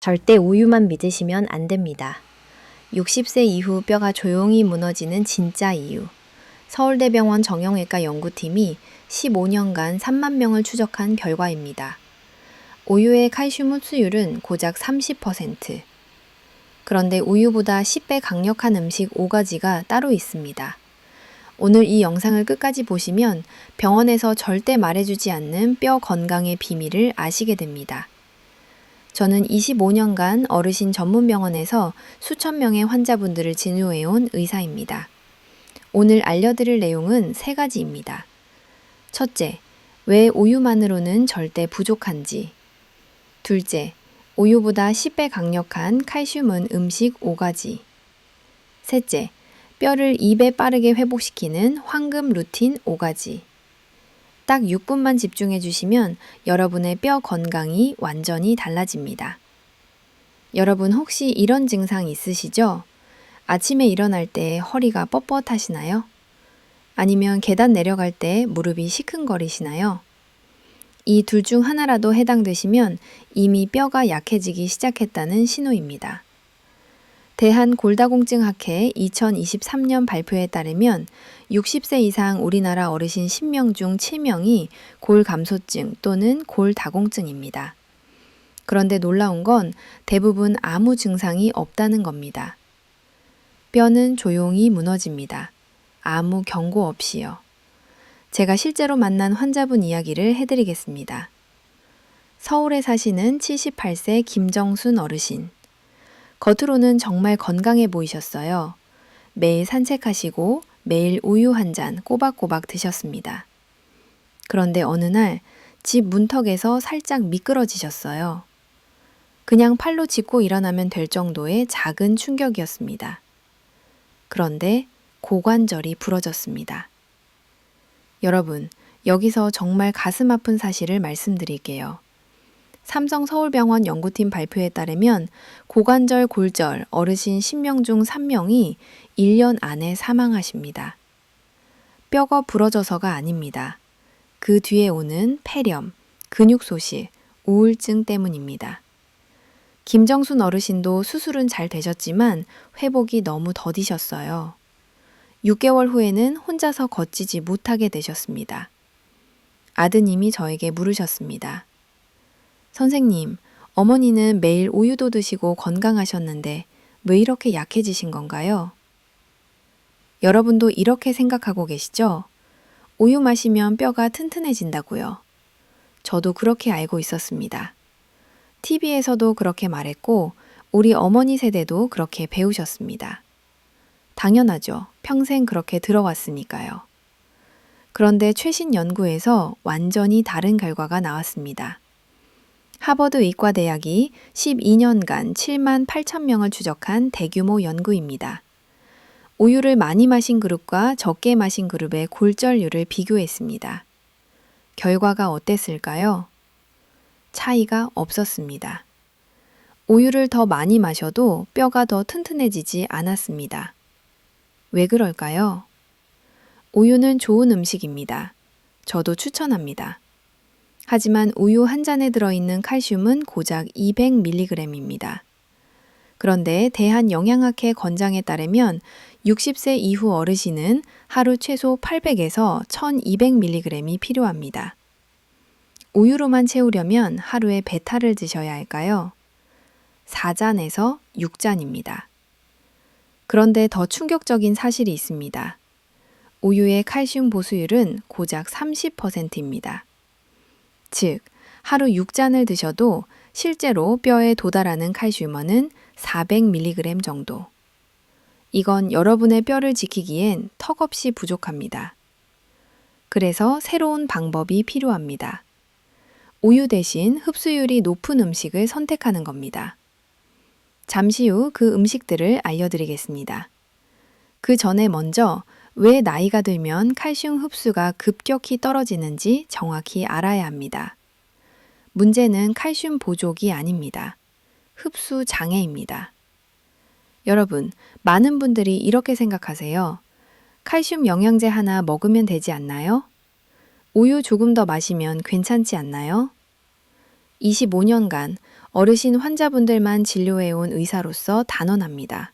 절대 우유만 믿으시면 안 됩니다. 60세 이후 뼈가 조용히 무너지는 진짜 이유. 서울대병원 정형외과 연구팀이 15년간 3만 명을 추적한 결과입니다. 우유의 칼슘 흡수율은 고작 30%. 그런데 우유보다 10배 강력한 음식 5가지가 따로 있습니다. 오늘 이 영상을 끝까지 보시면 병원에서 절대 말해주지 않는 뼈 건강의 비밀을 아시게 됩니다. 저는 25년간 어르신 전문병원에서 수천 명의 환자분들을 진료해온 의사입니다. 오늘 알려드릴 내용은 3가지입니다. 첫째, 왜 우유만으로는 절대 부족한지. 둘째, 우유보다 10배 강력한 칼슘은 음식 5가지. 셋째, 뼈를 2배 빠르게 회복시키는 황금 루틴 5가지. 딱 6분만 집중해 주시면 여러분의 뼈 건강이 완전히 달라집니다. 여러분 혹시 이런 증상 있으시죠? 아침에 일어날 때 허리가 뻣뻣하시나요? 아니면 계단 내려갈 때 무릎이 시큰거리시나요? 이 둘 중 하나라도 해당되시면 이미 뼈가 약해지기 시작했다는 신호입니다. 대한골다공증학회 2023년 발표에 따르면 60세 이상 우리나라 어르신 10명 중 7명이 골감소증 또는 골다공증입니다. 그런데 놀라운 건 대부분 아무 증상이 없다는 겁니다. 뼈는 조용히 무너집니다. 아무 경고 없이요. 제가 실제로 만난 환자분 이야기를 해드리겠습니다. 서울에 사시는 78세 김정순 어르신. 겉으로는 정말 건강해 보이셨어요. 매일 산책하시고 매일 우유 한 잔 꼬박꼬박 드셨습니다. 그런데 어느 날 집 문턱에서 살짝 미끄러지셨어요. 그냥 팔로 짚고 일어나면 될 정도의 작은 충격이었습니다. 그런데 고관절이 부러졌습니다. 여러분, 여기서 정말 가슴 아픈 사실을 말씀드릴게요. 삼성서울병원 연구팀 발표에 따르면 고관절 골절 어르신 10명 중 3명이 1년 안에 사망하십니다. 뼈가 부러져서가 아닙니다. 그 뒤에 오는 폐렴, 근육 소실, 우울증 때문입니다. 김정순 어르신도 수술은 잘 되셨지만 회복이 너무 더디셨어요. 6개월 후에는 혼자서 걷지지 못하게 되셨습니다. 아드님이 저에게 물으셨습니다. 선생님, 어머니는 매일 우유도 드시고 건강하셨는데 왜 이렇게 약해지신 건가요? 여러분도 이렇게 생각하고 계시죠? 우유 마시면 뼈가 튼튼해진다고요. 저도 그렇게 알고 있었습니다. TV에서도 그렇게 말했고 우리 어머니 세대도 그렇게 배우셨습니다. 당연하죠. 평생 그렇게 들어왔으니까요. 그런데 최신 연구에서 완전히 다른 결과가 나왔습니다. 하버드 의과대학이 12년간 7만 8천 명을 추적한 대규모 연구입니다. 우유를 많이 마신 그룹과 적게 마신 그룹의 골절률을 비교했습니다. 결과가 어땠을까요? 차이가 없었습니다. 우유를 더 많이 마셔도 뼈가 더 튼튼해지지 않았습니다. 왜 그럴까요? 우유는 좋은 음식입니다. 저도 추천합니다. 하지만 우유 한 잔에 들어있는 칼슘은 고작 200mg입니다. 그런데 대한영양학회 권장에 따르면 60세 이후 어르신은 하루 최소 800에서 1200mg이 필요합니다. 우유로만 채우려면 하루에 몇 알을 드셔야 할까요? 4잔에서 6잔입니다. 그런데 더 충격적인 사실이 있습니다. 우유의 칼슘 보수율은 고작 30%입니다. 즉, 하루 6잔을 드셔도 실제로 뼈에 도달하는 칼슘원은 400mg 정도. 이건 여러분의 뼈를 지키기엔 턱없이 부족합니다. 그래서 새로운 방법이 필요합니다. 우유 대신 흡수율이 높은 음식을 선택하는 겁니다. 잠시 후 그 음식들을 알려드리겠습니다. 그 전에 먼저 왜 나이가 들면 칼슘 흡수가 급격히 떨어지는지 정확히 알아야 합니다. 문제는 칼슘 부족이 아닙니다. 흡수 장애입니다. 여러분, 많은 분들이 이렇게 생각하세요. 칼슘 영양제 하나 먹으면 되지 않나요? 우유 조금 더 마시면 괜찮지 않나요? 25년간 어르신 환자분들만 진료해온 의사로서 단언합니다.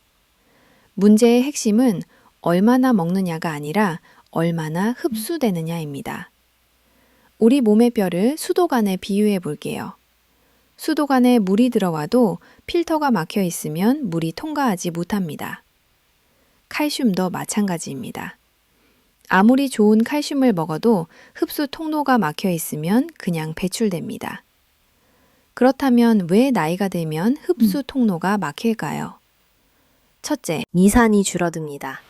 문제의 핵심은 얼마나 먹느냐가 아니라 얼마나 흡수되느냐입니다. 우리 몸의 뼈를 수도관에 비유해 볼게요. 수도관에 물이 들어와도 필터가 막혀 있으면 물이 통과하지 못합니다. 칼슘도 마찬가지입니다. 아무리 좋은 칼슘을 먹어도 흡수 통로가 막혀 있으면 그냥 배출됩니다. 그렇다면 왜 나이가 들면 흡수 통로가 막힐까요? 첫째, 미산이 줄어듭니다.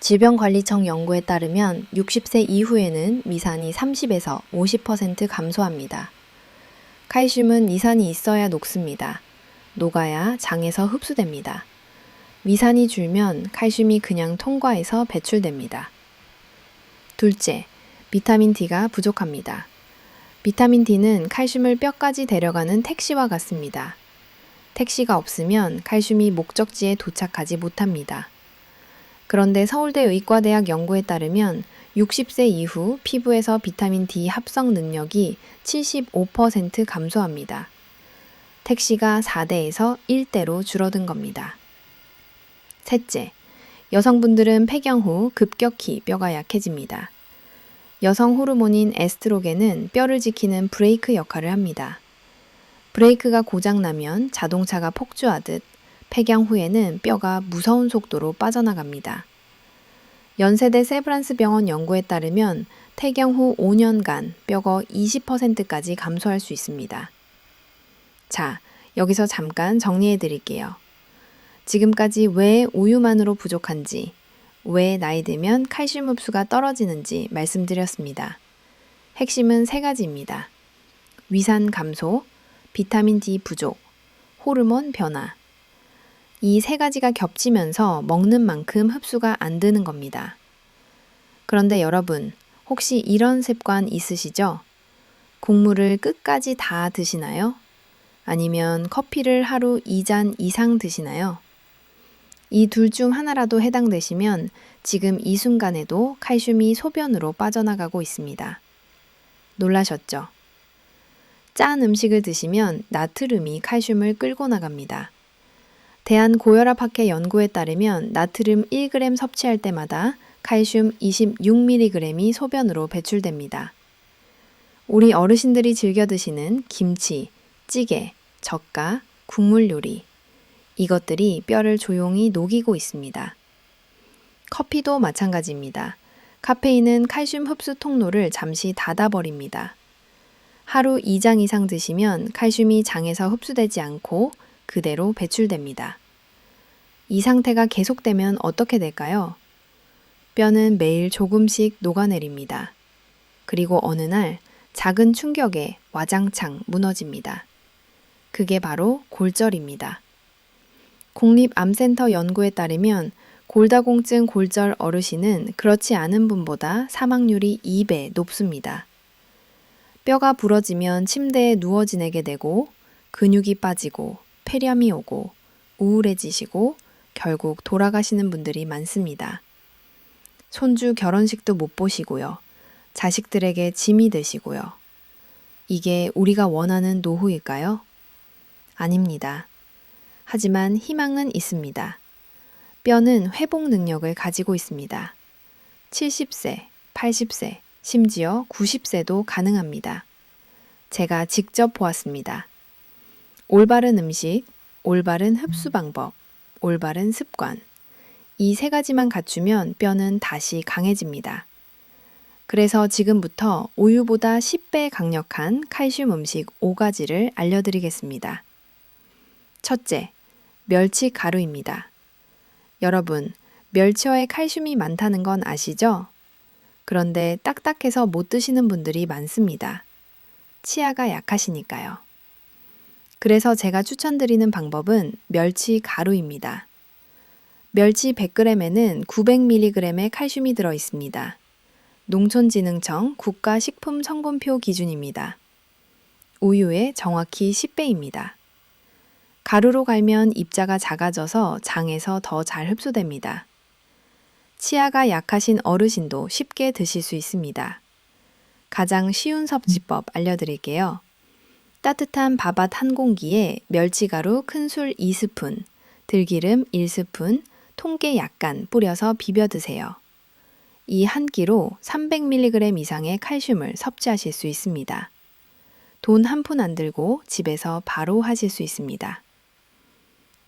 질병관리청 연구에 따르면 60세 이후에는 미산이 30에서 50% 감소합니다. 칼슘은 미산이 있어야 녹습니다. 녹아야 장에서 흡수됩니다. 미산이 줄면 칼슘이 그냥 통과해서 배출됩니다. 둘째, 비타민 D가 부족합니다. 비타민 D는 칼슘을 뼈까지 데려가는 택시와 같습니다. 택시가 없으면 칼슘이 목적지에 도착하지 못합니다. 그런데 서울대 의과대학 연구에 따르면 60세 이후 피부에서 비타민 D 합성 능력이 75% 감소합니다. 택시가 4대에서 1대로 줄어든 겁니다. 셋째, 여성분들은 폐경 후 급격히 뼈가 약해집니다. 여성 호르몬인 에스트로겐은 뼈를 지키는 브레이크 역할을 합니다. 브레이크가 고장나면 자동차가 폭주하듯 폐경 후에는 뼈가 무서운 속도로 빠져나갑니다. 연세대 세브란스 병원 연구에 따르면 퇴경 후 5년간 뼈가 20%까지 감소할 수 있습니다. 자, 여기서 잠깐 정리해 드릴게요. 지금까지 왜 우유만으로 부족한지, 왜 나이 들면 칼슘 흡수가 떨어지는지 말씀드렸습니다. 핵심은 3가지입니다. 위산 감소, 비타민 D 부족, 호르몬 변화. 이 3가지가 겹치면서 먹는 만큼 흡수가 안 되는 겁니다. 그런데 여러분, 혹시 이런 습관 있으시죠? 국물을 끝까지 다 드시나요? 아니면 커피를 하루 2잔 이상 드시나요? 이 둘 중 하나라도 해당되시면 지금 이 순간에도 칼슘이 소변으로 빠져나가고 있습니다. 놀라셨죠? 짠 음식을 드시면 나트륨이 칼슘을 끌고 나갑니다. 대한고혈압학회 연구에 따르면 나트륨 1g 섭취할 때마다 칼슘 26mg이 소변으로 배출됩니다. 우리 어르신들이 즐겨 드시는 김치, 찌개, 젓가, 국물 요리. 이것들이 뼈를 조용히 녹이고 있습니다. 커피도 마찬가지입니다. 카페인은 칼슘 흡수 통로를 잠시 닫아버립니다. 하루 2잔 이상 드시면 칼슘이 장에서 흡수되지 않고 그대로 배출됩니다. 이 상태가 계속되면 어떻게 될까요? 뼈는 매일 조금씩 녹아내립니다. 그리고 어느 날 작은 충격에 와장창 무너집니다. 그게 바로 골절입니다. 국립암센터 연구에 따르면 골다공증 골절 어르신은 그렇지 않은 분보다 사망률이 2배 높습니다. 뼈가 부러지면 침대에 누워 지내게 되고 근육이 빠지고 폐렴이 오고 우울해지시고 결국 돌아가시는 분들이 많습니다. 손주 결혼식도 못 보시고요. 자식들에게 짐이 되시고요. 이게 우리가 원하는 노후일까요? 아닙니다. 하지만 희망은 있습니다. 뼈는 회복 능력을 가지고 있습니다. 70세, 80세, 심지어 90세도 가능합니다. 제가 직접 보았습니다. 올바른 음식, 올바른 흡수 방법, 올바른 습관. 이 3가지만 갖추면 뼈는 다시 강해집니다. 그래서 지금부터 우유보다 10배 강력한 칼슘 음식 5가지를 알려드리겠습니다. 첫째, 멸치 가루입니다. 여러분, 멸치어에 칼슘이 많다는 건 아시죠? 그런데 딱딱해서 못 드시는 분들이 많습니다. 치아가 약하시니까요. 그래서 제가 추천드리는 방법은 멸치 가루입니다. 멸치 100g에는 900mg의 칼슘이 들어 있습니다. 농촌진흥청 국가식품성분표 기준입니다. 우유의 정확히 10배입니다. 가루로 갈면 입자가 작아져서 장에서 더 잘 흡수됩니다. 치아가 약하신 어르신도 쉽게 드실 수 있습니다. 가장 쉬운 섭취법 알려드릴게요. 따뜻한 밥밭 한 공기에 멸치가루 큰술 2스푼, 들기름 1스푼, 통깨 약간 뿌려서 비벼 드세요. 이 한 끼로 300mg 이상의 칼슘을 섭취하실 수 있습니다. 돈 한 푼 안 들고 집에서 바로 하실 수 있습니다.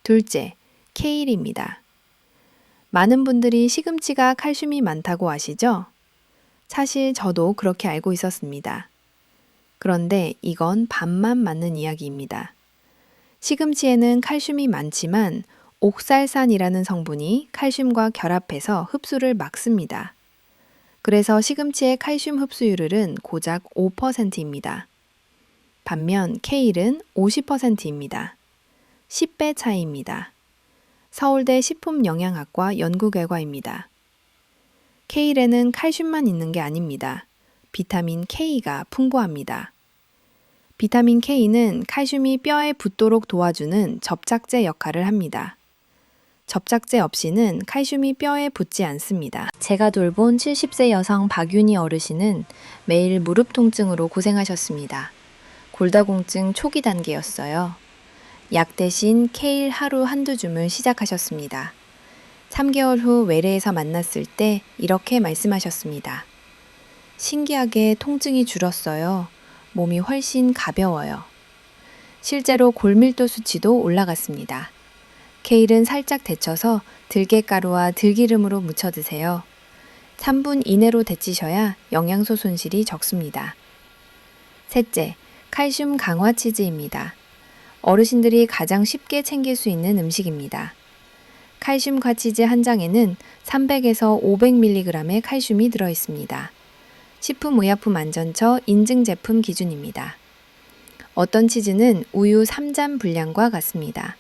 둘째, 케일입니다. 많은 분들이 시금치가 칼슘이 많다고 아시죠? 사실 저도 그렇게 알고 있었습니다. 그런데 이건 반만 맞는 이야기입니다. 시금치에는 칼슘이 많지만 옥살산이라는 성분이 칼슘과 결합해서 흡수를 막습니다. 그래서 시금치의 칼슘 흡수율은 고작 5%입니다. 반면 케일은 50%입니다. 10배 차이입니다. 서울대 식품영양학과 연구 결과입니다. 케일에는 칼슘만 있는 게 아닙니다. 비타민 K가 풍부합니다. 비타민 K는 칼슘이 뼈에 붙도록 도와주는 접착제 역할을 합니다. 접착제 없이는 칼슘이 뼈에 붙지 않습니다. 제가 돌본 70세 여성 박윤희 어르신은 매일 무릎 통증으로 고생하셨습니다. 골다공증 초기 단계였어요. 약 대신 케일 하루 한두 줌을 시작하셨습니다. 3개월 후 외래에서 만났을 때 이렇게 말씀하셨습니다. 신기하게 통증이 줄었어요. 몸이 훨씬 가벼워요. 실제로 골밀도 수치도 올라갔습니다. 케일은 살짝 데쳐서 들깨가루와 들기름으로 무쳐 드세요. 3분 이내로 데치셔야 영양소 손실이 적습니다. 셋째, 칼슘 강화 치즈입니다. 어르신들이 가장 쉽게 챙길 수 있는 음식입니다. 칼슘과 치즈 한 장에는 300에서 500mg의 칼슘이 들어 있습니다. 식품의약품안전처 인증 제품 기준입니다. 어떤 치즈는 우유 3잔 분량과 같습니다.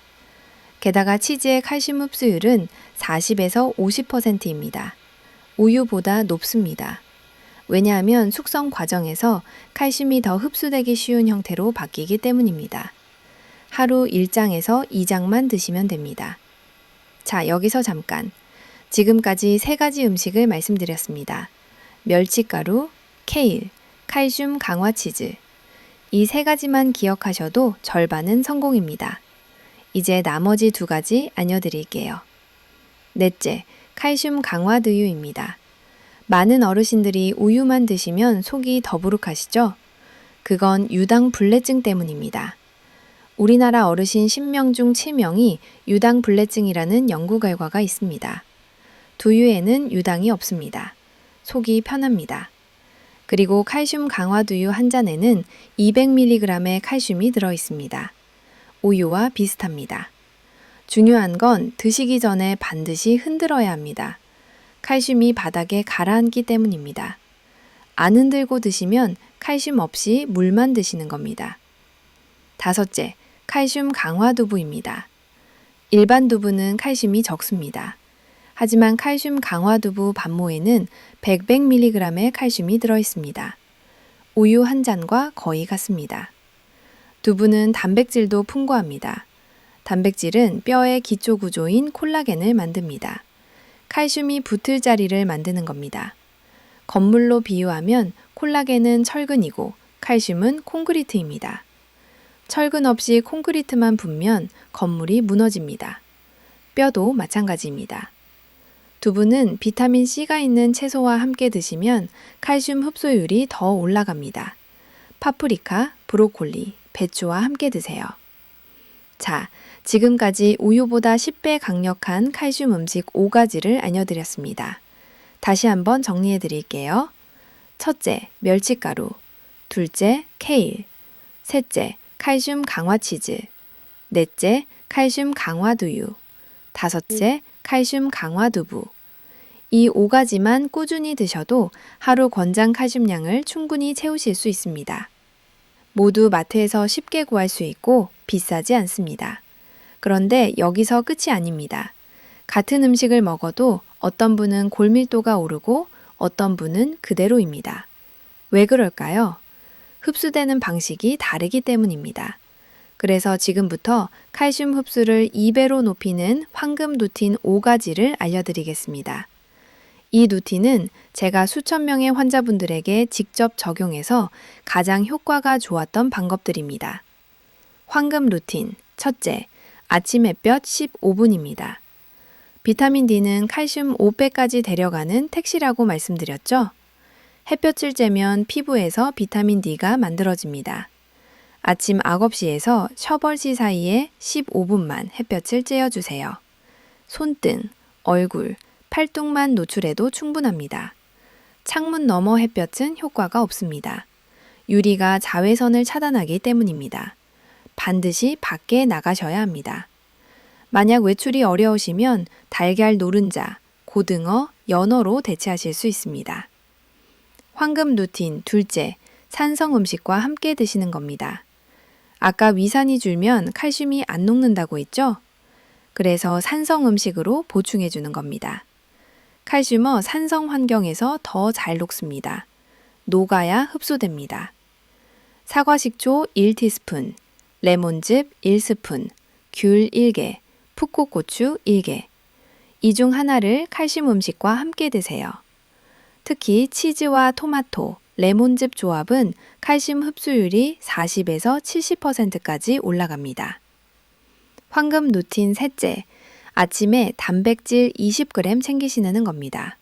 게다가 치즈의 칼슘 흡수율은 40에서 50%입니다. 우유보다 높습니다. 왜냐하면 숙성 과정에서 칼슘이 더 흡수되기 쉬운 형태로 바뀌기 때문입니다. 하루 1장에서 2장만 드시면 됩니다. 자, 여기서 잠깐. 지금까지 3가지 음식을 말씀드렸습니다. 멸치가루, 케일, 칼슘 강화 치즈. 이 3가지만 기억하셔도 절반은 성공입니다. 이제 나머지 2가지 알려드릴게요. 넷째, 칼슘 강화 두유입니다. 많은 어르신들이 우유만 드시면 속이 더부룩하시죠? 그건 유당 불내증 때문입니다. 우리나라 어르신 10명 중 7명이 유당 불내증이라는 연구 결과가 있습니다. 두유에는 유당이 없습니다. 속이 편합니다. 그리고 칼슘 강화 두유 한 잔에는 200mg의 칼슘이 들어 있습니다. 우유와 비슷합니다. 중요한 건 드시기 전에 반드시 흔들어야 합니다. 칼슘이 바닥에 가라앉기 때문입니다. 안 흔들고 드시면 칼슘 없이 물만 드시는 겁니다. 다섯째, 칼슘 강화 두부입니다. 일반 두부는 칼슘이 적습니다. 하지만 칼슘 강화 두부 반모에는 100mg의 칼슘이 들어 있습니다. 우유 한 잔과 거의 같습니다. 두부는 단백질도 풍부합니다. 단백질은 뼈의 기초 구조인 콜라겐을 만듭니다. 칼슘이 붙을 자리를 만드는 겁니다. 건물로 비유하면 콜라겐은 철근이고 칼슘은 콘크리트입니다. 철근 없이 콘크리트만 붙면 건물이 무너집니다. 뼈도 마찬가지입니다. 두부는 비타민C가 있는 채소와 함께 드시면 칼슘 흡수율이 더 올라갑니다. 파프리카, 브로콜리, 배추와 함께 드세요. 자, 지금까지 우유보다 10배 강력한 칼슘 음식 5가지를 알려드렸습니다. 다시 한번 정리해 드릴게요. 첫째, 멸치가루. 둘째, 케일. 셋째, 칼슘 강화 치즈. 넷째, 칼슘 강화 두유. 다섯째, 칼슘 강화 두부. 이 5가지만 꾸준히 드셔도 하루 권장 칼슘량을 충분히 채우실 수 있습니다. 모두 마트에서 쉽게 구할 수 있고 비싸지 않습니다. 그런데 여기서 끝이 아닙니다. 같은 음식을 먹어도 어떤 분은 골밀도가 오르고 어떤 분은 그대로입니다. 왜 그럴까요? 흡수되는 방식이 다르기 때문입니다. 그래서 지금부터 칼슘 흡수를 2배로 높이는 황금 루틴 5가지를 알려드리겠습니다. 이 루틴은 제가 수천 명의 환자분들에게 직접 적용해서 가장 효과가 좋았던 방법들입니다. 황금 루틴. 첫째, 아침 햇볕 15분입니다. 비타민 D는 칼슘 5배까지 데려가는 택시라고 말씀드렸죠? 햇볕을 쬐면 피부에서 비타민 D가 만들어집니다. 아침 9시에서 셔벌시 사이에 15분만 햇볕을 쬐어주세요. 손등, 얼굴, 팔뚝만 노출해도 충분합니다. 창문 너머 햇볕은 효과가 없습니다. 유리가 자외선을 차단하기 때문입니다. 반드시 밖에 나가셔야 합니다. 만약 외출이 어려우시면 달걀 노른자, 고등어, 연어로 대체하실 수 있습니다. 황금 루틴 둘째, 산성 음식과 함께 드시는 겁니다. 아까 위산이 줄면 칼슘이 안 녹는다고 했죠? 그래서 산성 음식으로 보충해 주는 겁니다. 칼슘은 산성 환경에서 더 잘 녹습니다. 녹아야 흡수됩니다. 사과식초 1티스푼, 레몬즙 1스푼, 귤 1개, 풋고고추 1개. 이 중 하나를 칼슘 음식과 함께 드세요. 특히 치즈와 토마토, 레몬즙 조합은 칼슘 흡수율이 40에서 70%까지 올라갑니다. 황금 루틴 셋째, 아침에 단백질 20g 챙기시는 겁니다.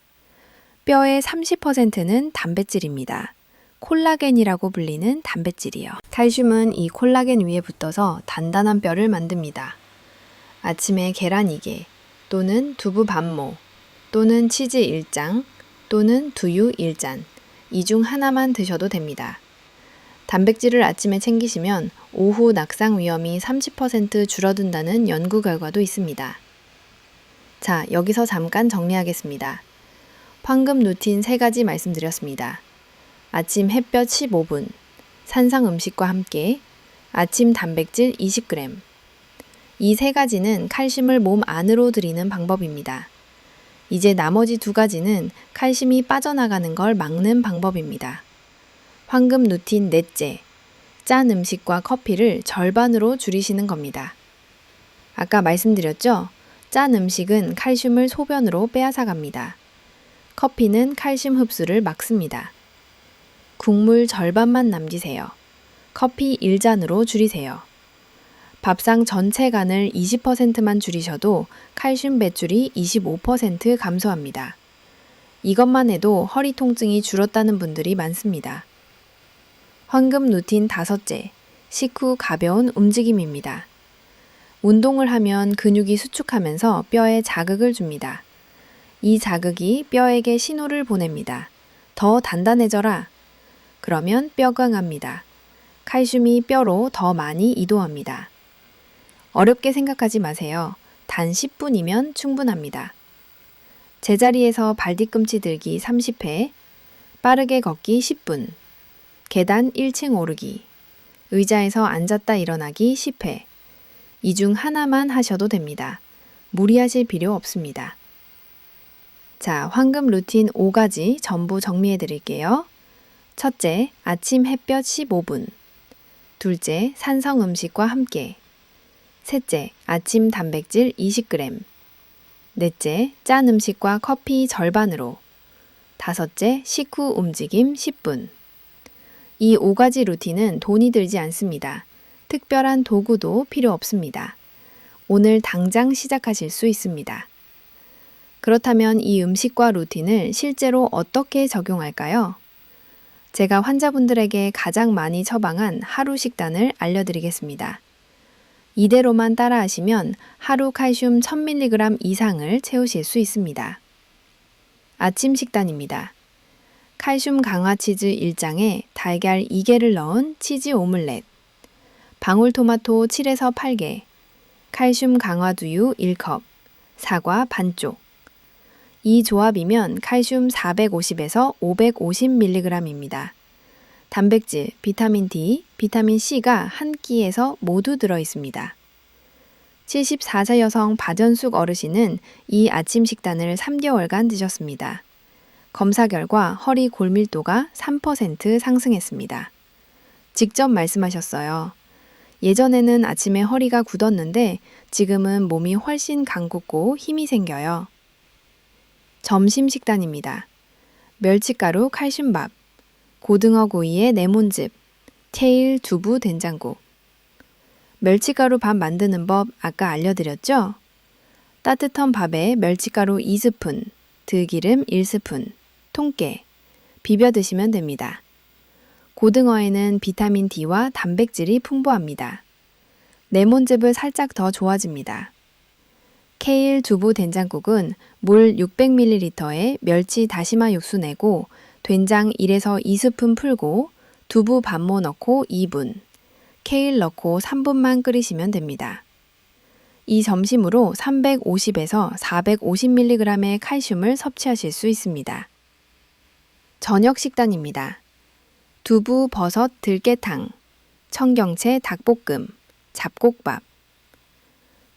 뼈의 30%는 단백질입니다. 콜라겐이라고 불리는 단백질이요. 칼슘은 이 콜라겐 위에 붙어서 단단한 뼈를 만듭니다. 아침에 계란 2개, 또는 두부 반모, 또는 치즈 1장, 또는 두유 1잔, 이 중 하나만 드셔도 됩니다. 단백질을 아침에 챙기시면 오후 낙상 위험이 30% 줄어든다는 연구 결과도 있습니다. 자, 여기서 잠깐 정리하겠습니다. 황금 루틴 3가지 말씀드렸습니다. 아침 햇볕 15분, 산성 음식과 함께, 아침 단백질 20g. 이 3가지는 칼슘을 몸 안으로 들이는 방법입니다. 이제 나머지 2가지는 칼슘이 빠져나가는 걸 막는 방법입니다. 황금 루틴 넷째, 짠 음식과 커피를 절반으로 줄이시는 겁니다. 아까 말씀드렸죠? 짠 음식은 칼슘을 소변으로 빼앗아갑니다. 커피는 칼슘 흡수를 막습니다. 국물 절반만 남기세요. 커피 1잔으로 줄이세요. 밥상 전체 간을 20%만 줄이셔도 칼슘 배출이 25% 감소합니다. 이것만 해도 허리 통증이 줄었다는 분들이 많습니다. 황금 루틴 5째, 식후 가벼운 움직임입니다. 운동을 하면 근육이 수축하면서 뼈에 자극을 줍니다. 이 자극이 뼈에게 신호를 보냅니다. 더 단단해져라. 그러면 뼈가 강합니다. 칼슘이 뼈로 더 많이 이동합니다. 어렵게 생각하지 마세요. 단 10분이면 충분합니다. 제자리에서 발뒤꿈치 들기 30회, 빠르게 걷기 10분, 계단 1층 오르기, 의자에서 앉았다 일어나기 10회. 이 중 하나만 하셔도 됩니다. 무리하실 필요 없습니다. 자, 황금 루틴 5가지 전부 정리해 드릴게요. 첫째, 아침 햇볕 15분. 둘째, 산성 음식과 함께. 셋째, 아침 단백질 20g. 넷째, 짠 음식과 커피 절반으로. 다섯째, 식후 움직임 10분. 이 5가지 루틴은 돈이 들지 않습니다. 특별한 도구도 필요 없습니다. 오늘 당장 시작하실 수 있습니다. 그렇다면 이 음식과 루틴을 실제로 어떻게 적용할까요? 제가 환자분들에게 가장 많이 처방한 하루 식단을 알려드리겠습니다. 이대로만 따라하시면 하루 칼슘 1000mg 이상을 채우실 수 있습니다. 아침 식단입니다. 칼슘 강화 치즈 1장에 달걀 2개를 넣은 치즈 오믈렛, 방울토마토 7에서 8개, 칼슘 강화 두유 1컵, 사과 반쪽. 이 조합이면 칼슘 450에서 550mg입니다. 단백질, 비타민 D, 비타민 C가 한 끼에서 모두 들어 있습니다. 74세 여성 박연숙 어르신은 이 아침 식단을 3개월간 드셨습니다. 검사 결과 허리 골밀도가 3% 상승했습니다. 직접 말씀하셨어요. 예전에는 아침에 허리가 굳었는데 지금은 몸이 훨씬 강굳고 힘이 생겨요. 점심 식단입니다. 멸치가루 칼슘밥, 고등어 구이에 레몬즙, 케일 두부 된장국. 멸치가루 밥 만드는 법 아까 알려드렸죠? 따뜻한 밥에 멸치가루 2스푼, 들기름 1스푼, 통깨, 비벼 드시면 됩니다. 고등어에는 비타민 D와 단백질이 풍부합니다. 레몬즙을 살짝 더 좋아집니다. 케일 두부 된장국은 물 600ml에 멸치 다시마 육수 내고 된장 1에서 2스푼 풀고 두부 반모 넣고 2분, 케일 넣고 3분만 끓이시면 됩니다. 이 점심으로 350에서 450mg의 칼슘을 섭취하실 수 있습니다. 저녁 식단입니다. 두부, 버섯, 들깨탕, 청경채, 닭볶음, 잡곡밥.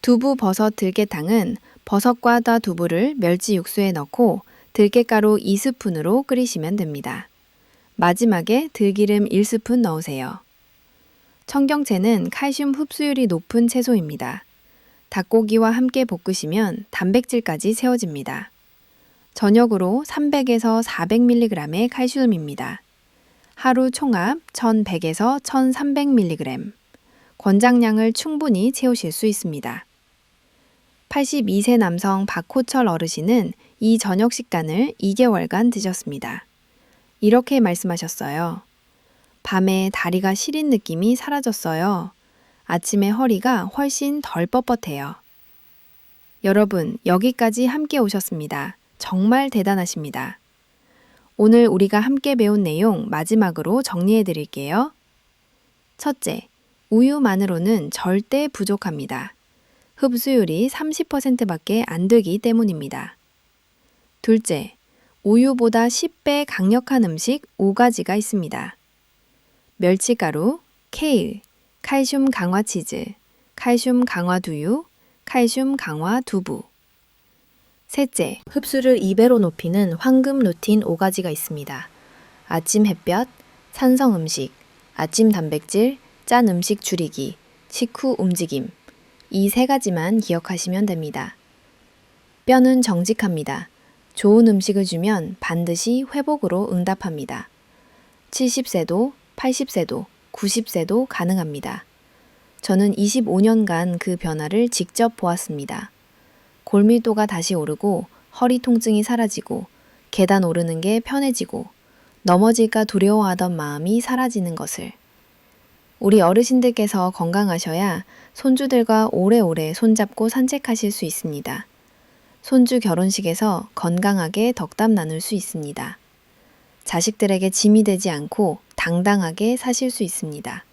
두부, 버섯, 들깨탕은 버섯과 두부를 멸치 육수에 넣고 들깨가루 2스푼으로 끓이시면 됩니다. 마지막에 들기름 1스푼 넣으세요. 청경채는 칼슘 흡수율이 높은 채소입니다. 닭고기와 함께 볶으시면 단백질까지 채워집니다. 저녁으로 300에서 400mg의 칼슘입니다. 하루 총합 1100에서 1300mg. 권장량을 충분히 채우실 수 있습니다. 82세 남성 박호철 어르신은 이 저녁 식단을 2개월간 드셨습니다. 이렇게 말씀하셨어요. 밤에 다리가 시린 느낌이 사라졌어요. 아침에 허리가 훨씬 덜 뻣뻣해요. 여러분, 여기까지 함께 오셨습니다. 정말 대단하십니다. 오늘 우리가 함께 배운 내용 마지막으로 정리해 드릴게요. 첫째, 우유만으로는 절대 부족합니다. 흡수율이 30%밖에 안 되기 때문입니다. 둘째, 우유보다 10배 강력한 음식 5가지가 있습니다. 멸치가루, 케일, 칼슘 강화 치즈, 칼슘 강화 두유, 칼슘 강화 두부. 셋째, 흡수를 2배로 높이는 황금 루틴 5가지가 있습니다. 아침 햇볕, 산성 음식, 아침 단백질, 짠 음식 줄이기, 식후 움직임. 이 3가지만 기억하시면 됩니다. 뼈는 정직합니다. 좋은 음식을 주면 반드시 회복으로 응답합니다. 70세도, 80세도, 90세도 가능합니다. 저는 25년간 그 변화를 직접 보았습니다. 골밀도가 다시 오르고 허리 통증이 사라지고 계단 오르는 게 편해지고 넘어질까 두려워하던 마음이 사라지는 것을. 우리 어르신들께서 건강하셔야 손주들과 오래오래 손잡고 산책하실 수 있습니다. 손주 결혼식에서 건강하게 덕담 나눌 수 있습니다. 자식들에게 짐이 되지 않고 당당하게 사실 수 있습니다.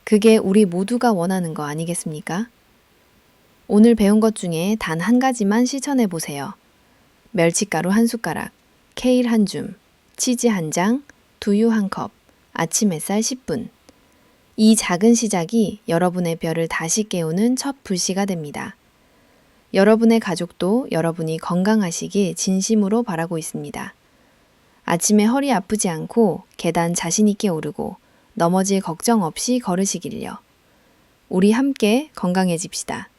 그게 우리 모두가 원하는 거 아니겠습니까? 오늘 배운 것 중에 단 한 가지만 실천해 보세요. 멸치가루 1숟가락, 케일 1줌, 치즈 1장, 두유 1컵, 아침 햇살 10분. 이 작은 시작이 여러분의 뼈를 다시 깨우는 첫 불씨가 됩니다. 여러분의 가족도 여러분이 건강하시길 진심으로 바라고 있습니다. 아침에 허리 아프지 않고 계단 자신 있게 오르고 넘어질 걱정 없이 걸으시길요. 우리 함께 건강해집시다.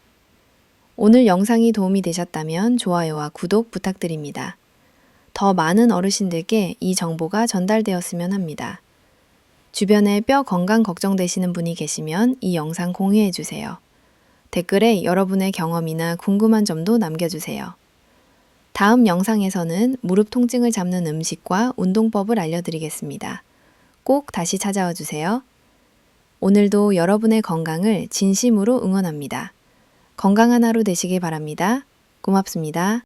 오늘 영상이 도움이 되셨다면 좋아요와 구독 부탁드립니다. 더 많은 어르신들께 이 정보가 전달되었으면 합니다. 주변에 뼈 건강 걱정되시는 분이 계시면 이 영상 공유해 주세요. 댓글에 여러분의 경험이나 궁금한 점도 남겨주세요. 다음 영상에서는 무릎 통증을 잡는 음식과 운동법을 알려드리겠습니다. 꼭 다시 찾아와 주세요. 오늘도 여러분의 건강을 진심으로 응원합니다. 건강한 하루 되시길 바랍니다. 고맙습니다.